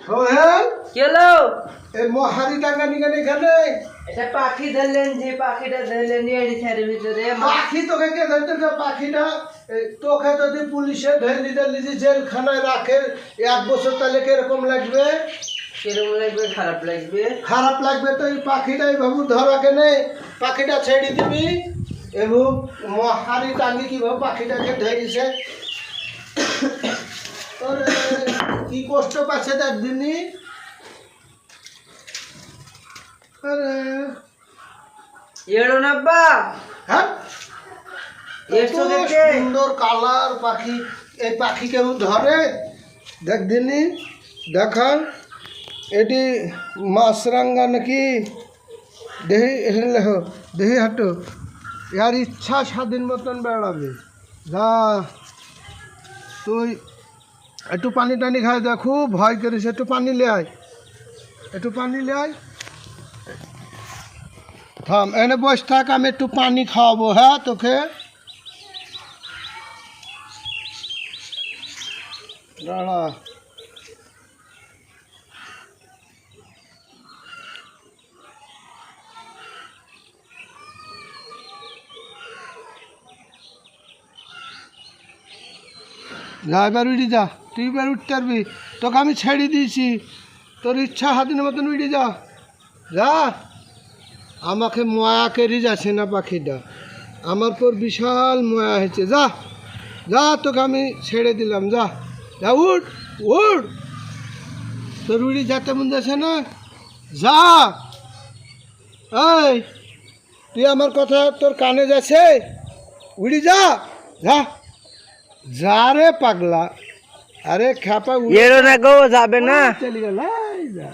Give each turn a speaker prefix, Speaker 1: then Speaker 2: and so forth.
Speaker 1: সোহেল
Speaker 2: কেলো
Speaker 1: এই মহারি টাঙ্গা নিগান এখানে
Speaker 2: এটা পাখি ধরলেন যে পাখিটা ধরলেন এর ছাড়ের ভিতরে
Speaker 1: পাখি তোকে কে ধরতে যে পাখিটা তোকে যদি পুলিশে ধরে নিতে নিজে জেলখানায় রাখে 1 বছর তাহলে কিরকম লাগবে?
Speaker 2: কিরকম লাগবে? খারাপ লাগবে।
Speaker 1: খারাপ লাগবে তো এই পাখিটাই বাবু ধরা কেনে পাখিটা ছেড়ে দিবি এবং মহারি টাঙ্গি কিভাবে পাখিটাকে ধরেছে তোর কি কষ্ট পাচ্ছে একদিনই আরে
Speaker 2: এড়ো না বা
Speaker 1: হ্যাঁ
Speaker 2: এসো
Speaker 1: এত
Speaker 2: দেখে
Speaker 1: সুন্দর কালার পাখি এই পাখি কেউ ধরে দেখ দিনি দেখা এটি মাছরাঙ্গা নাকি দেহি হেলে হো দেহি হাঁটো ইয়ার ইচ্ছা স্বাধীন মতন বেড়াবে যা তুই একটু পানি টানি খাই দেখ খুব ভয় করিস একটু পানি লে আয় একটু পানি লে আয় থাম এনে বস থাক আমি একটু পানি খাওয়াবো হ্যাঁ তোকে দাঁড়া যা এবার উড়ি যা তুই এবার উঠতে পারবি তোকে আমি ছেড়ে দিয়েছি তোর ইচ্ছা হাতির মতন উড়ি যা যা আমাকে মায়া কেরি যাচ্ছে না পাখিটা আমার পর বিশাল মায়া হয়েছে যা যা তোকে আমি ছেড়ে দিলাম যা যা উঠ উঠ তোর উড়ি যেতে মন যাচ্ছে না যা এই তুই আমার কথা তোর কানে যাচ্ছে উড়ি যা যা যা রে পাগলা আরে খ্যাপা
Speaker 2: এড়ো না গো যাবে না
Speaker 1: চলে গেল এই যা